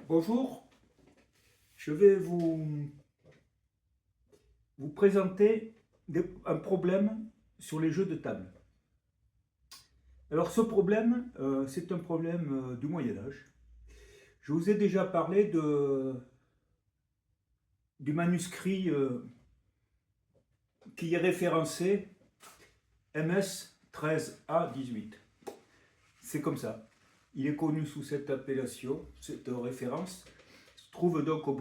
Bonjour, je vais vous présenter un problème sur les jeux de table. Alors ce problème, c'est un problème du Moyen-Âge. Je vous ai déjà parlé du manuscrit qui est référencé MS 13A18. C'est comme ça. Il est connu sous cette appellation, cette référence. Il se trouve donc à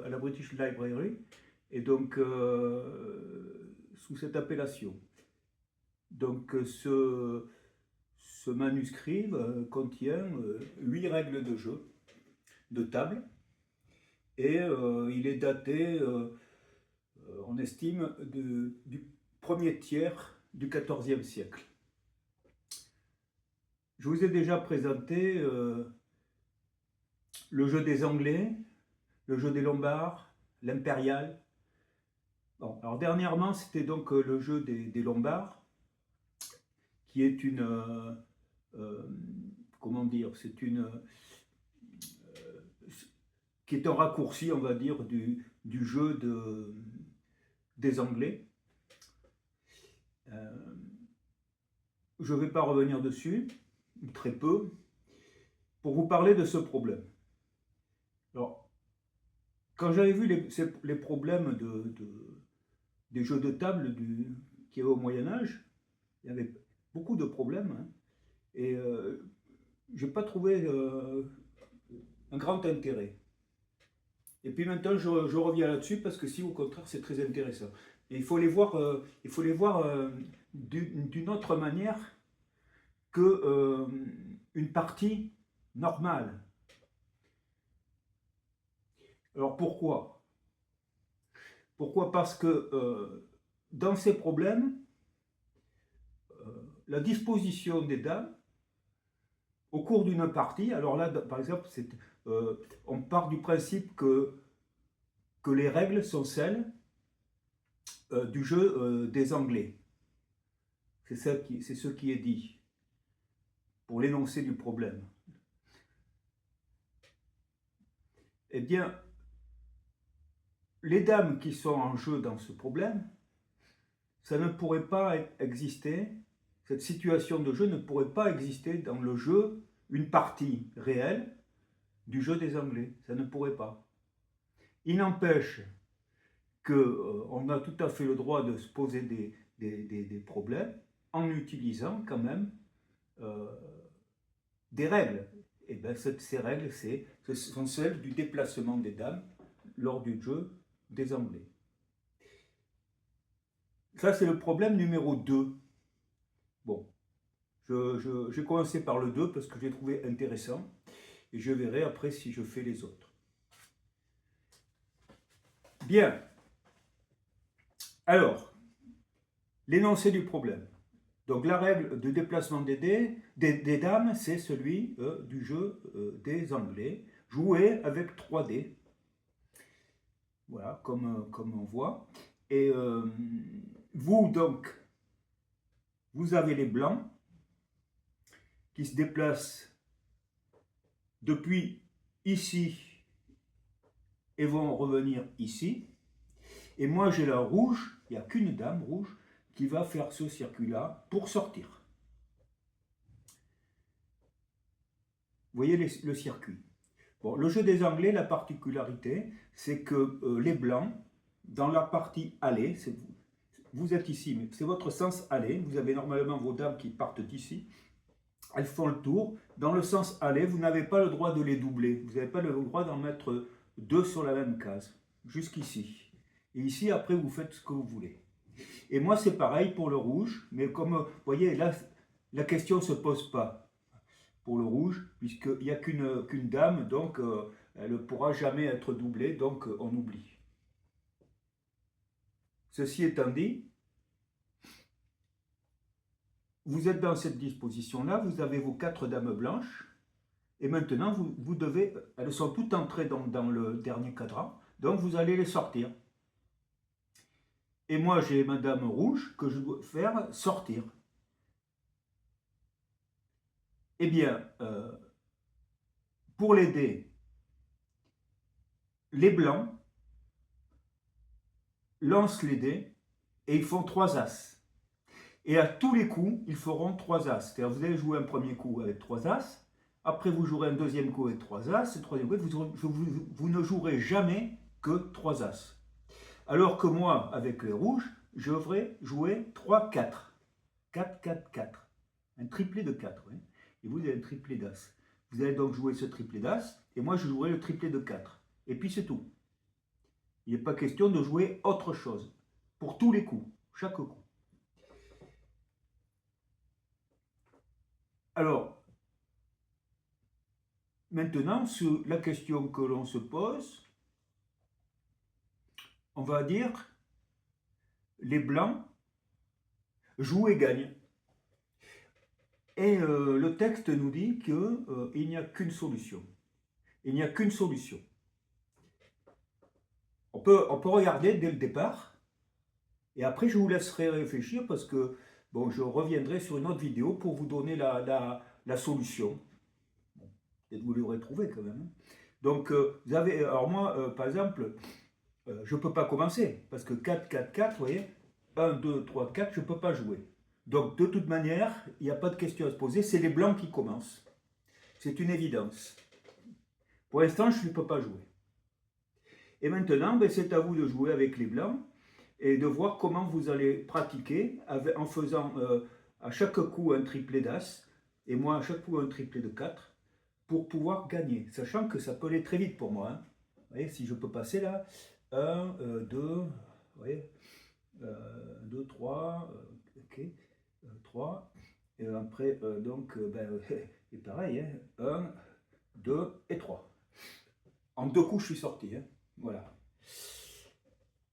la British Library, et donc sous cette appellation. Donc ce manuscrit contient 8 règles de jeu de table, et il est daté, on estime, du premier tiers du XIVe siècle. Je vous ai déjà présenté le jeu des Anglais, le jeu des Lombards, l'impérial. Bon, alors dernièrement, c'était donc le jeu des Lombards, qui est comment dire, qui est un raccourci, on va dire, du jeu des Anglais. Je ne vais pas revenir dessus, très peu, pour vous parler de ce problème. Alors, quand j'avais vu les problèmes des jeux de table qu'il y avait au Moyen-Âge, il y avait beaucoup de problèmes, hein, et je n'ai pas trouvé un grand intérêt. Et puis maintenant, je reviens là-dessus parce que si au contraire, c'est très intéressant. Et il faut les voir, d'une autre manière que une partie normale. Alors pourquoi? Pourquoi? Parce que dans ces problèmes, la disposition des dames au cours d'une partie, alors là, par exemple, on part du principe que les règles sont celles du jeu des Anglais. C'est ce qui est dit pour l'énoncé du problème. Eh bien, les dames qui sont en jeu dans ce problème, ça ne pourrait pas exister, cette situation de jeu ne pourrait pas exister dans le jeu, une partie réelle du jeu des Anglais. Ça ne pourrait pas. Il n'empêche qu'on a tout à fait le droit de se poser des problèmes en utilisant quand même des règles. Et bien ces règles, ce sont celles du déplacement des dames lors du jeu des Anglais. Ça, c'est le problème numéro 2. Bon, j'ai commencé par le 2 parce que j'ai trouvé intéressant, et je verrai après si je fais les autres. Bien. Alors, l'énoncé du problème. Donc la règle de déplacement des dames, c'est celui du jeu des Anglais, joué avec 3 dés. Voilà, comme on voit. Et vous, donc, vous avez les blancs qui se déplacent depuis ici et vont revenir ici. Et moi, j'ai la rouge, il n'y a qu'une dame rouge qui va faire ce circuit-là pour sortir. Vous voyez le circuit. Bon, le jeu des Anglais, la particularité, c'est que les blancs, dans la partie aller, vous êtes ici, mais c'est votre sens aller, vous avez normalement vos dames qui partent d'ici, elles font le tour. Dans le sens aller, vous n'avez pas le droit de les doubler, vous n'avez pas le droit d'en mettre 2 sur la même case, jusqu'ici. Et ici, après, vous faites ce que vous voulez. Et moi, c'est pareil pour le rouge, mais comme vous voyez, là, la question ne se pose pas pour le rouge, puisqu'il n'y a qu'une dame, donc elle ne pourra jamais être doublée, donc on oublie. Ceci étant dit, vous êtes dans cette disposition-là, vous avez vos 4 dames blanches, et maintenant, vous devez, elles sont toutes entrées dans le dernier cadran, donc vous allez les sortir. Et moi, j'ai ma dame rouge que je dois faire sortir. Eh bien, pour l'aider, les blancs lancent les dés et ils font 3 as. Et à tous les coups, ils feront 3 as. C'est-à-dire vous allez jouer un premier coup avec 3 as, après vous jouerez un deuxième coup avec 3 as, et troisième coup, vous ne jouerez jamais que 3 as. Alors que moi, avec les rouges, je devrais jouer 3, 4. 4, 4, 4. Un triplé de 4. Oui. Et vous avez un triplé d'as. Vous allez donc jouer ce triplé d'as, et moi je jouerai le triplé de 4. Et puis c'est tout. Il n'est pas question de jouer autre chose. Pour tous les coups, chaque coup. Alors, maintenant, sur la question que l'on se pose, on va dire, les blancs jouent et gagnent. Et le texte nous dit qu'il n'y a qu'une solution. Il n'y a qu'une solution. On peut regarder dès le départ, et après je vous laisserai réfléchir parce que bon, je reviendrai sur une autre vidéo pour vous donner la solution. Bon, peut-être vous l'aurez trouvé quand même. Donc, vous avez, alors moi, par exemple, je ne peux pas commencer parce que 4, 4, 4, vous voyez, 1, 2, 3, 4, je ne peux pas jouer. Donc, de toute manière, il n'y a pas de question à se poser, c'est les blancs qui commencent. C'est une évidence. Pour l'instant, je ne peux pas jouer. Et maintenant, ben, c'est à vous de jouer avec les blancs et de voir comment vous allez pratiquer en faisant à chaque coup un triplé d'as et moi à chaque coup un triplé de 4 pour pouvoir gagner, sachant que ça peut aller très vite pour moi. Hein. Vous voyez, si je peux passer là, 1, 2, vous voyez, 2, 3, ok, 3, et après, donc, ben, et pareil, hein, 1, 2 et 3. En 2 coups, je suis sorti. Hein. Voilà.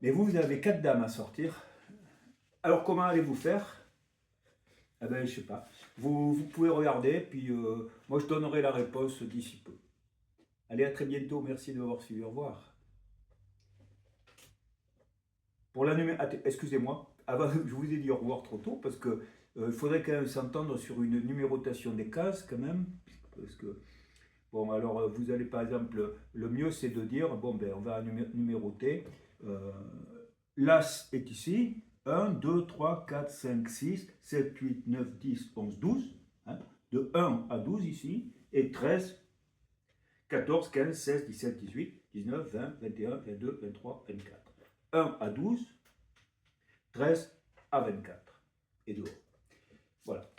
Mais vous avez 4 dames à sortir. Alors, comment allez-vous faire? Eh ben, je sais pas. Vous pouvez regarder, puis moi, je donnerai la réponse d'ici peu. Allez, à très bientôt. Merci de m'avoir suivi. Au revoir. Pour la excusez-moi, avant, je vous ai dit au revoir trop tôt, parce que il faudrait quand même s'entendre sur une numérotation des cases, quand même. Parce que, bon, alors, vous allez, par exemple, le mieux, c'est de dire, bon, ben, on va numéroter. L'As est ici, 1, 2, 3, 4, 5, 6, 7, 8, 9, 10, 11, 12. Hein, de 1 à 12 ici, et 13, 14, 15, 16, 17, 18, 19, 20, 21, 22, 23, 24. 1 à 12, 13 à 24. Et dehors. Voilà.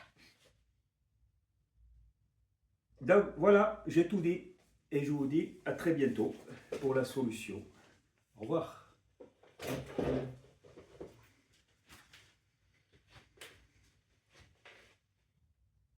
Donc voilà, j'ai tout dit. Et je vous dis à très bientôt pour la solution. Au revoir.